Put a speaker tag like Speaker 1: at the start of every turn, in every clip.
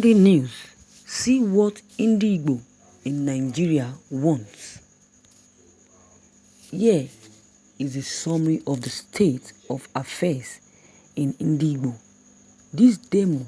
Speaker 1: Breaking news. See what Ndigbo in Nigeria wants. Here is a summary of the state of affairs in Ndigbo. This demo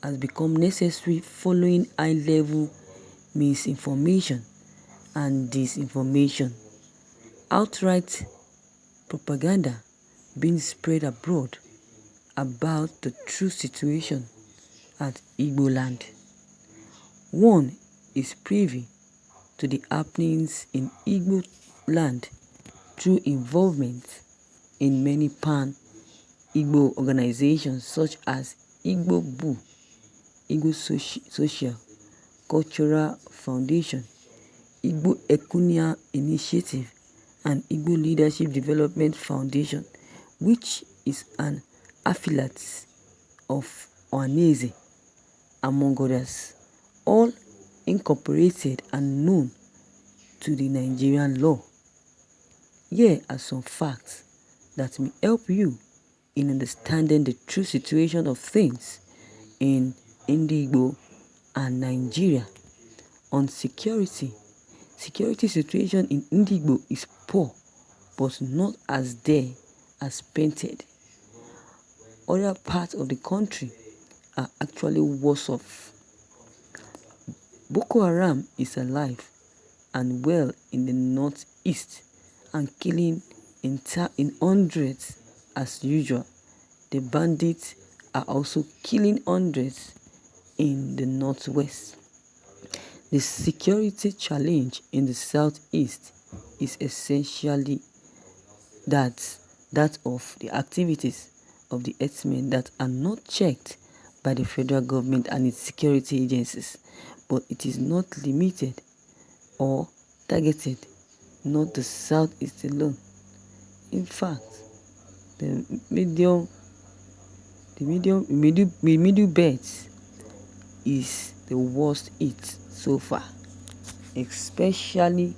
Speaker 1: has become necessary following high-level misinformation and disinformation, outright propaganda being spread abroad about the true situation at Igbo land. One is privy to the happenings in Igbo land through involvement in many pan-Igbo organizations such as Igbo Boo, Igbo Social Cultural Foundation, Igbo Ekunia Initiative, and Igbo Leadership Development Foundation, which is an affiliate of Ohaneze, among others, all incorporated and known to the Nigerian law. Here are some facts that may help you in understanding the true situation of things in Ndigbo and Nigeria. On security situation in Ndigbo is poor, but not as dire as painted. Other parts of the country are actually worse off. Boko Haram is alive and well in the northeast and killing in hundreds as usual. The bandits are also killing hundreds in the northwest. The security challenge in the southeast is essentially that of the activities of the herdsmen that are not checked by the federal government and its security agencies, but it is not limited or targeted, not the southeast alone. In fact, the middle belt is the worst hit so far, especially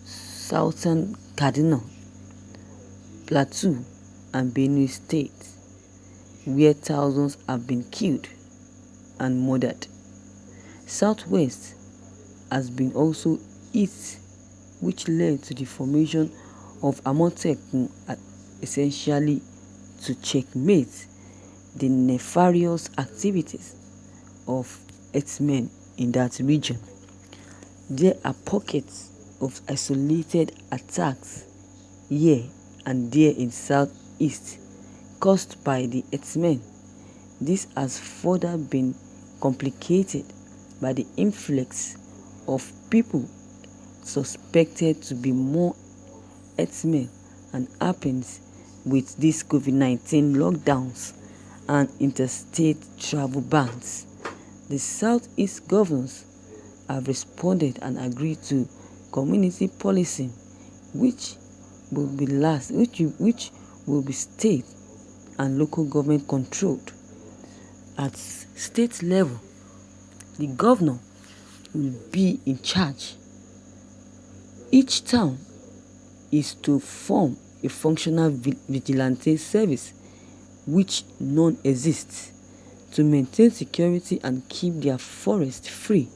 Speaker 1: southern Kaduna, Plateau, and Benue State, where thousands have been killed and murdered. Southwest has been also hit, which led to the formation of Amotekun, essentially to checkmate the nefarious activities of herdsmen in that region. There are pockets of isolated attacks here and there in southeast caused by the herdsmen. This has further been complicated by the influx of people suspected to be more herdsmen and happens with these COVID-19 lockdowns and interstate travel bans. The southeast governors have responded and agreed to community policing, which will be state and local government controlled. At state level, the governor will be in charge. Each town is to form a functional vigilante service, which none exists, to maintain security and keep their forest free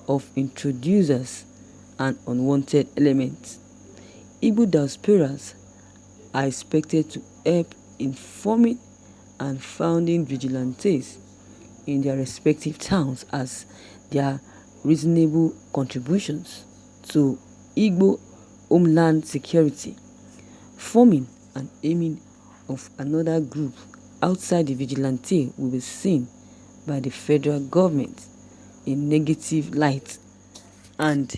Speaker 1: of intruders and unwanted elements. Igbo diasporas are expected to help in forming and founding vigilantes in their respective towns as their reasonable contributions to Igbo homeland security. Forming and aiming of another group outside the vigilante will be seen by the federal government in negative light and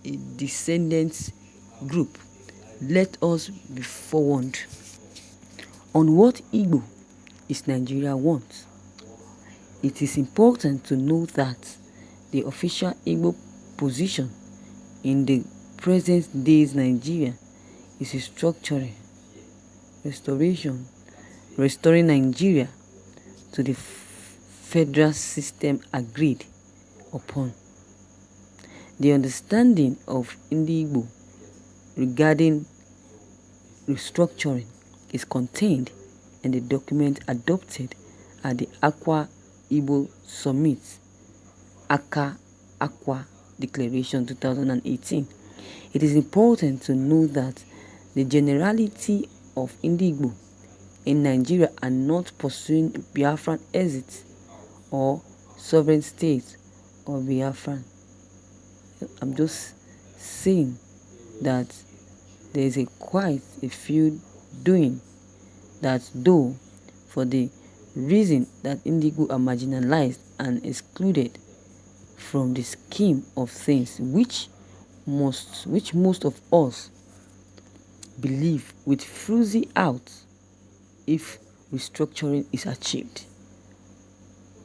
Speaker 1: a descendant group. Let us be forewarned on what Igbo is Nigeria wants. It is important to know that the official Igbo position in the present day's Nigeria is restoring Nigeria to the federal system agreed upon. The understanding of Ndigbo regarding restructuring is contained in the document adopted at the Akwa Igbo Summit, Aqua Declaration 2018. It is important to note that the generality of Ndigbo in Nigeria are not pursuing Biafran exit or sovereign state or Biafran. I'm just saying that there is quite a few doing that, though for the reason that Ndigbo are marginalized and excluded from the scheme of things which most of us believe will freeze out if restructuring is achieved.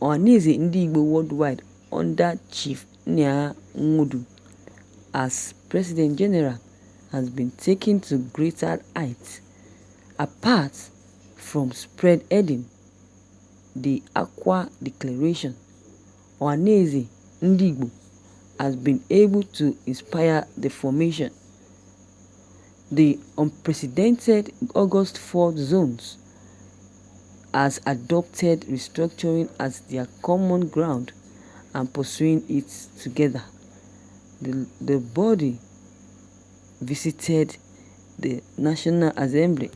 Speaker 1: Ohaneze Ndigbo worldwide under Chief Nia Nwodu as President General has been taken to greater heights. Apart from spearheading the Aqua Declaration, Ohaneze Ndigbo has been able to inspire the formation. The unprecedented August 4th zones has adopted restructuring as their common ground and pursuing it together. The body visited the National Assembly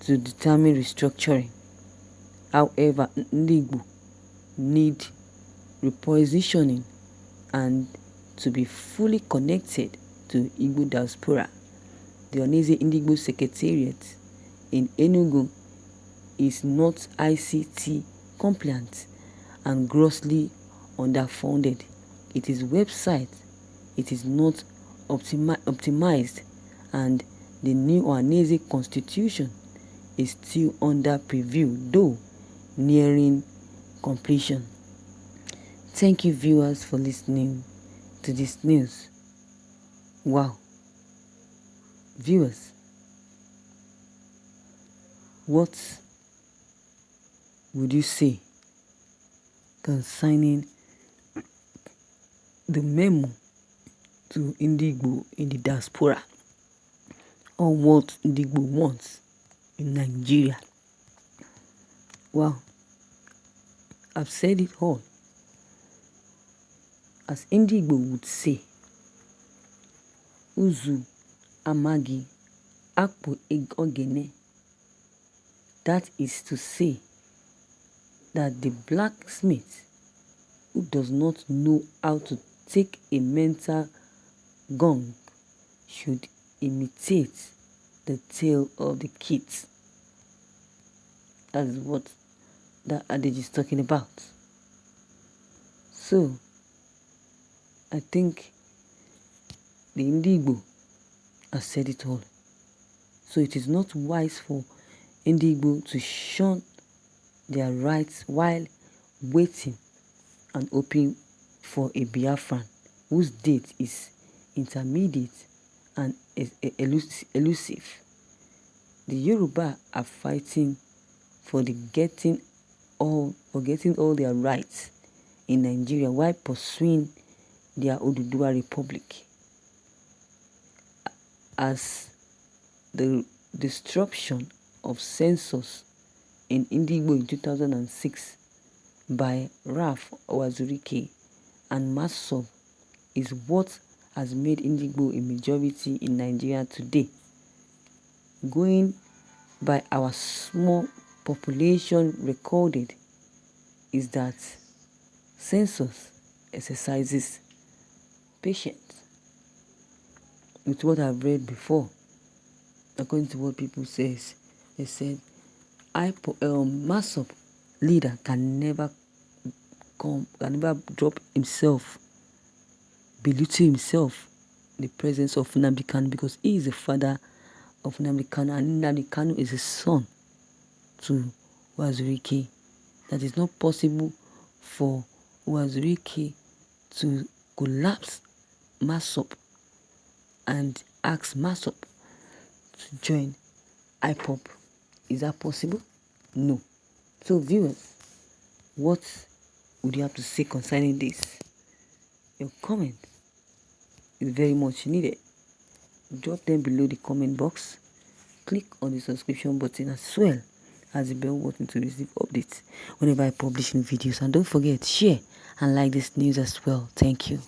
Speaker 1: to determine restructuring. However, Ndigbo need repositioning and to be fully connected to Igbo diaspora. The Ohaneze Ndigbo Secretariat in Enugu is not ICT compliant and grossly underfunded. Its website is not optimized, and the new Ohaneze constitution is still under preview, though nearing completion. Thank you, viewers, for listening to this news. Wow. Viewers, what would you say concerning the memo to Ndigbo in the diaspora, or what Ndigbo wants in Nigeria? Well, I've said it all. As Ndigbo would say, Uzu Amagi Akpo Ogene. That is to say that the blacksmith who does not know how to take a mental gong should imitate the tail of the kit. That is what that adage is talking about. So, I think the Ndigbo has said it all. So it is not wise for Ndigbo to shun their rights while waiting and hoping for a Biafran whose date is intermediate and elusive. The Yoruba are fighting for getting all their rights in Nigeria while pursuing their Oduduwa Republic. As the disruption of census in Ndigbo in 2006 by Raf Owazurike and Masob is what has made Ndigbo a majority in Nigeria today. Going by our small population recorded is that census exercises patience. With what I've read before, according to what people says, they said Masob leader can never drop himself, belittle himself in the presence of Nnamdi Kanu, because he is the father of Nnamdi Kanu and Nnamdi Kanu is a son to Wazirike. That is not possible for Wazirike to collapse Masob and ask Masob to join IPOP. Is that possible? No. So viewers, what would you have to say concerning this? Your comment is very much needed. Drop them below the comment box. Click on the subscription button as well as the bell button to receive updates whenever I publish new videos. And don't forget, share and like this news as well. Thank you.